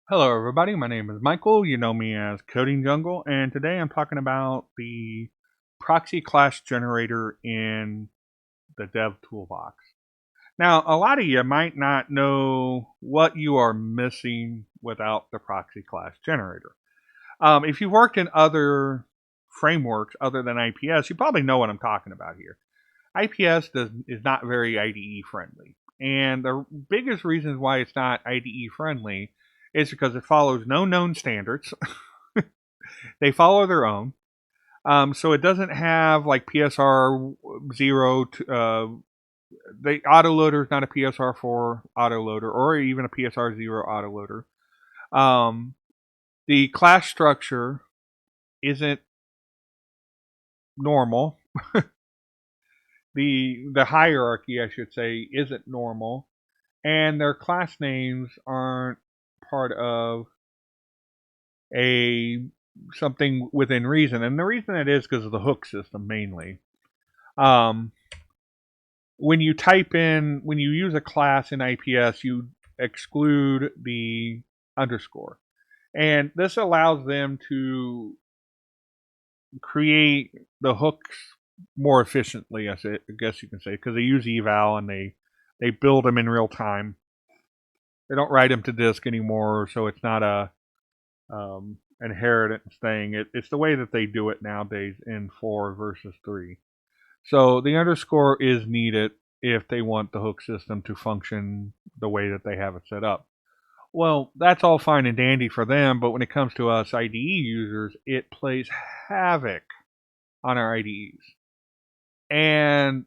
Hello, everybody. My name is Michael. You know me as Coding Jungle, and today I'm talking about the proxy class generator in the DevToolbox. Now, a lot of you might not know what you are missing without the proxy class generator. If you've worked in other frameworks other than IPS, you probably know what I'm talking about here. IPS is not very IDE friendly. And the biggest reasons why it's not IDE friendly is because it follows no known standards. They follow their own. So it doesn't have like PSR 0. The autoloader is not a PSR 4 autoloader or even a PSR 0 autoloader. The class structure isn't normal. The hierarchy, I should say, isn't normal, and their class names aren't part of a something within reason. And the reason it is because of the hook system mainly. Um, when you use a class in IPS, you exclude the underscore, and this allows them to create the hooks more efficiently, I guess you can say, because they use eval and they build them in real time. They don't write them to disk anymore, so it's not a inheritance thing. It's the way that they do it nowadays in 4 versus 3. So the underscore is needed if they want the hook system to function the way that they have it set up. Well, that's all fine and dandy for them, but when it comes to us IDE users, it plays havoc on our IDEs. And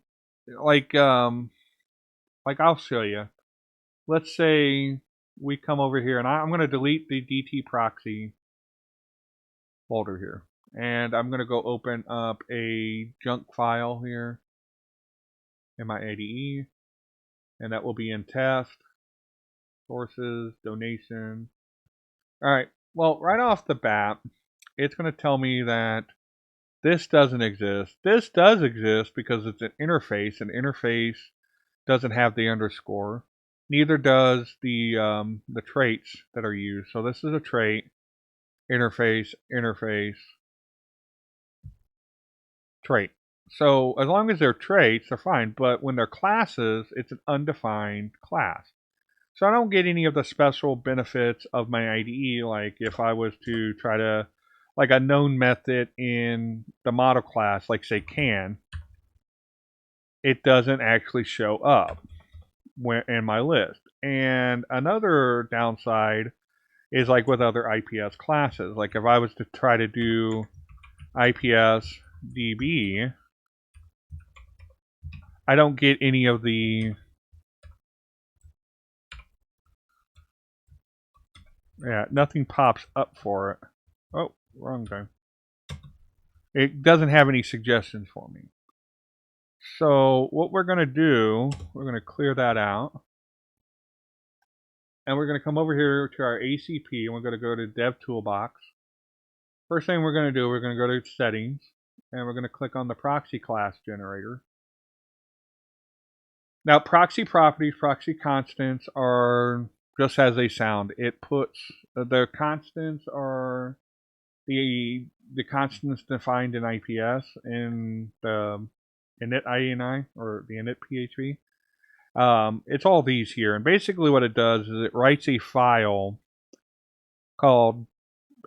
like I'll show you. Let's say we come over here, and I'm going to delete the DT proxy folder here. And I'm going to go open up a junk file here in my IDE, and that will be in test, sources, donation. All right, well, right off the bat, it's going to tell me that this doesn't exist. This does exist because it's an interface. An interface doesn't have the underscore. Neither does the traits that are used. So this is a trait, interface, interface, trait. So as long as they're traits, they're fine. But when they're classes, it's an undefined class. So I don't get any of the special benefits of my IDE, like if I was to try to, like a known method in the model class, like say can, it doesn't actually show up in my list. And another downside is like with other IPS classes. Like if I was to try to do IPS DB, I don't get any of the nothing pops up for it. Oh, wrong thing. It doesn't have any suggestions for me. So what we're going to do, we're going to clear that out. And we're going to come over here to our ACP, and we're going to go to DevToolbox. First thing we're going to do, we're going to go to Settings, and we're going to click on the proxy class generator. Now, proxy properties, proxy constants are just as they sound. It puts the constants are the constants defined in IPS in the init INI or the init PHP. It's all these here, and basically what it does is it writes a file called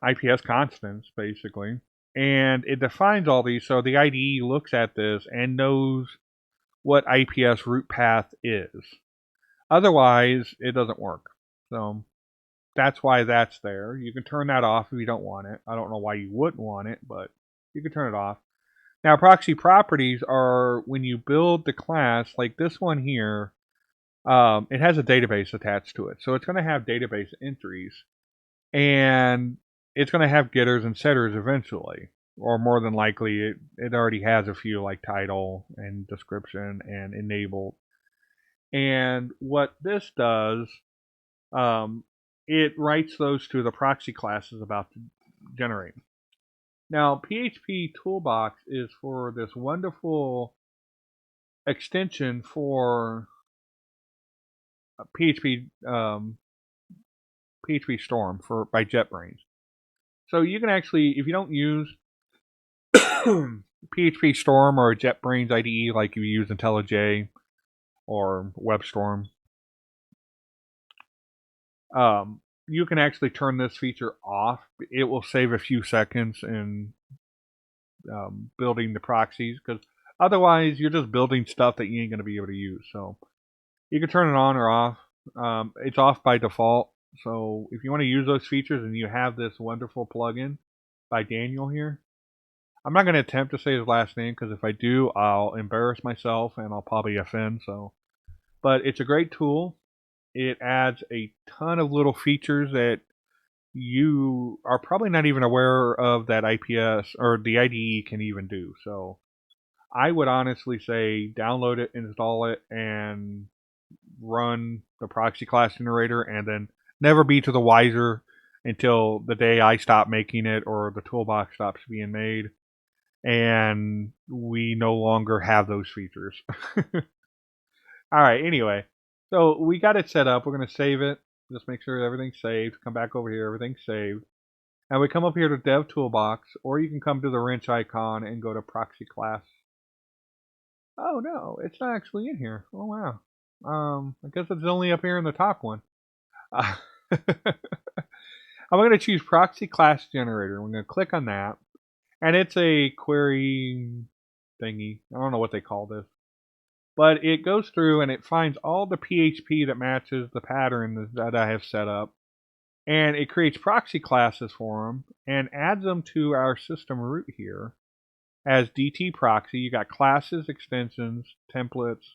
IPS constants, basically, and it defines all these. So the IDE looks at this and knows what IPS root path is. Otherwise, it doesn't work. So that's why that's there. You can turn that off if you don't want it. I don't know why you wouldn't want it, but you can turn it off. Now, proxy properties are when you build the class, like this one here, it has a database attached to it. So it's going to have database entries, and it's going to have getters and setters eventually. Or more than likely, it already has a few like title and description and enabled. And what this does, it writes those to the proxy classes about to generate. Now, PHP Toolbox is for this wonderful extension for PHP PHP Storm by JetBrains. So you can actually, if you don't use PHP Storm or JetBrains IDE like you use IntelliJ or WebStorm, you can actually turn this feature off. It will save a few seconds in building the proxies, because otherwise you're just building stuff that you ain't going to be able to use. So you can turn it on or off. It's off by default. So if you want to use those features and you have this wonderful plugin by Daniel here, I'm not going to attempt to say his last name, because if I do, I'll embarrass myself and I'll probably offend. So, but it's a great tool. It adds a ton of little features that you are probably not even aware of that IPS or the IDE can even do. So I would honestly say download it, install it, and run the ProxyClass generator, and then never be to the wiser until the day I stop making it or the toolbox stops being made and we no longer have those features. All right, anyway, so we got it set up. We're going to save it. Just make sure everything's saved. Come back over here. Everything's saved. And we come up here to DevToolbox, or you can come to the wrench icon and go to ProxyClass. Oh, no, it's not actually in here. Oh, wow. I guess it's only up here in the top one. I'm going to choose ProxyClass Generator. I'm going to click on that. And it's a query thingy. I don't know what they call this. But it goes through and it finds all the PHP that matches the pattern that I have set up. And it creates proxy classes for them and adds them to our system root here as DT proxy. You got classes, extensions, templates,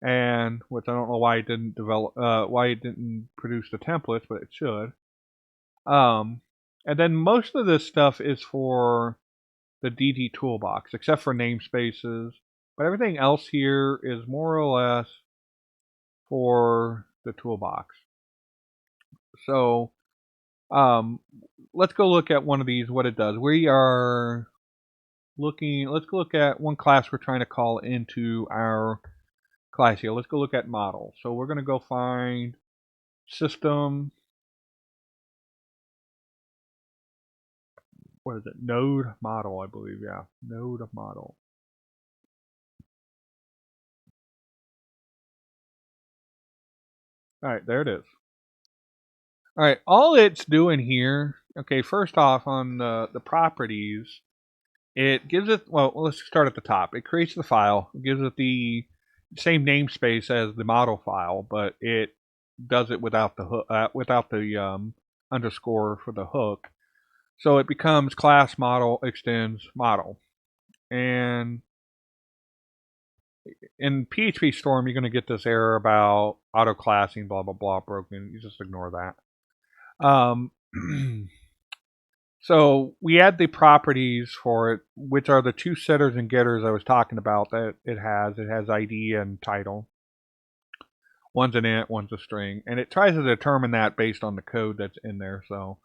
and which I don't know why it didn't produce the templates, but it should. And then most of this stuff is for the DT toolbox, except for namespaces. But everything else here is more or less for the toolbox. So let's go look at one of these, what it does. We are looking, let's go look at one class we're trying to call into our class here. Let's go look at model. So we're going to go find system, what is it? Node model, I believe. Yeah, node model. All right, there it is. All right, all it's doing here, okay, first off on the properties, it gives it, well, let's start at the top. It creates the file, it gives it the same namespace as the model file, but it does it without the hook, underscore for the hook. So it becomes class model extends model. And in PHP Storm, you're going to get this error about auto classing, blah, blah, blah, broken. You just ignore that. So we add the properties for it, which are the two setters and getters I was talking about that it has. It has ID and title. One's an int, one's a string. And it tries to determine that based on the code that's in there. So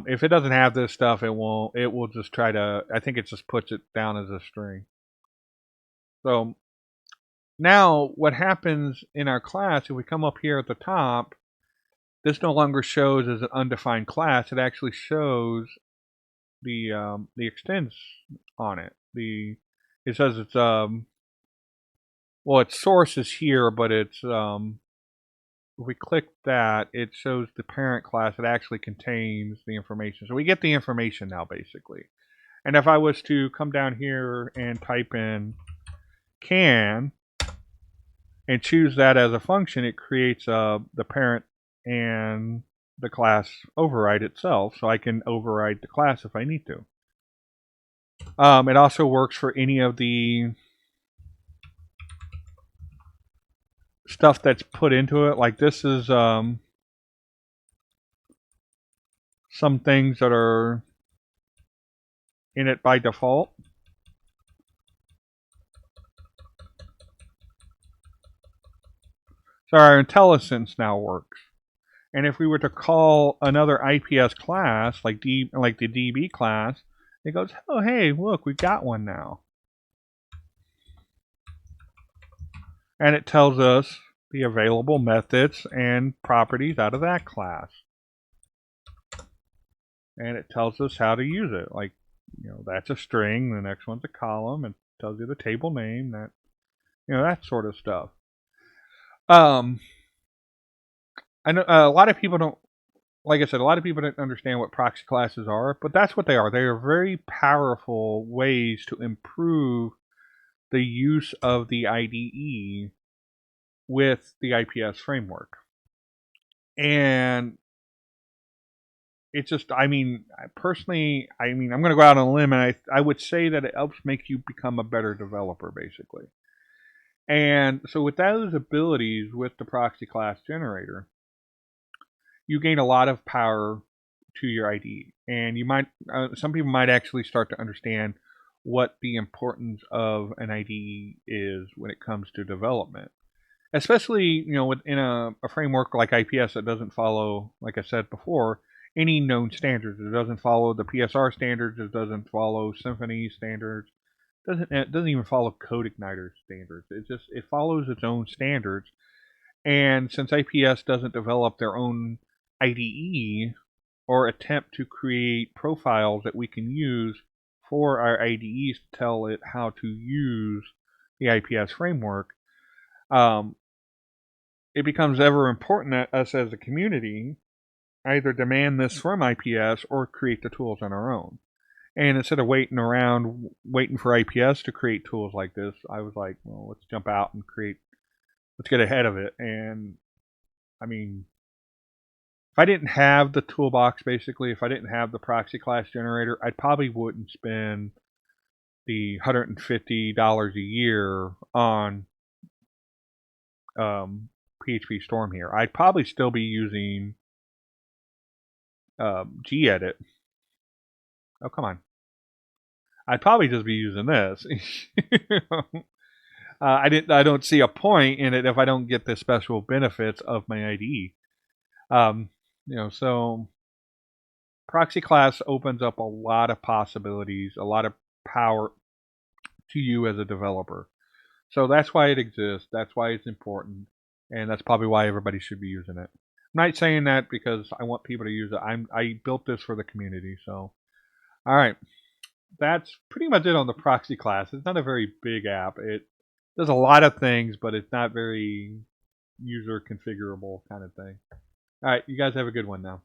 if it doesn't have this stuff, it will just try to, I think it just puts it down as a string. So now what happens in our class, if we come up here at the top, this no longer shows as an undefined class. It actually shows the extents on it. It says it's well, its source is here, but it's if we click that, it shows the parent class. It actually contains the information. So we get the information now, basically. And if I was to come down here and type in can and choose that as a function, it creates the parent and the class override itself, so I can override the class if I need to. It also works for any of the stuff that's put into it. Like this is some things that are in it by default. So our IntelliSense now works. And if we were to call another IPS class, like the DB class, it goes, oh, hey, look, we've got one now. And it tells us the available methods and properties out of that class. And it tells us how to use it. Like, that's a string, the next one's a column, and tells you the table name, that sort of stuff. I know a lot of people don't, like I said, a lot of people don't understand what proxy classes are, but that's what they are. They are very powerful ways to improve the use of the IDE with the IPS framework. And it's just, personally, I'm going to go out on a limb, and I would say that it helps make you become a better developer, basically. And so with those abilities with the proxy class generator, you gain a lot of power to your IDE. And you might, some people might actually start to understand what the importance of an IDE is when it comes to development. Especially, within a framework like IPS that doesn't follow, like I said before, any known standards. It doesn't follow the PSR standards. It doesn't follow Symfony standards. It doesn't even follow CodeIgniter standards. It follows its own standards. And since IPS doesn't develop their own IDE or attempt to create profiles that we can use for our IDEs to tell it how to use the IPS framework, it becomes ever important that us as a community either demand this from IPS or create the tools on our own. And instead of waiting for IPS to create tools like this, I was like, well, let's jump out and let's get ahead of it. And if I didn't have the toolbox, basically, if I didn't have the proxy class generator, I probably wouldn't spend the $150 a year on PHP Storm here. I'd probably still be using gedit. Oh, come on. I'd probably just be using this. I don't see a point in it if I don't get the special benefits of my IDE. So proxy class opens up a lot of possibilities, a lot of power to you as a developer. So that's why it exists. That's why it's important, and that's probably why everybody should be using it. I'm not saying that because I want people to use it. I built this for the community. So, all right, that's pretty much it on the proxy class. It's not a very big app. It does a lot of things, but it's not very user configurable kind of thing. All right, you guys have a good one now.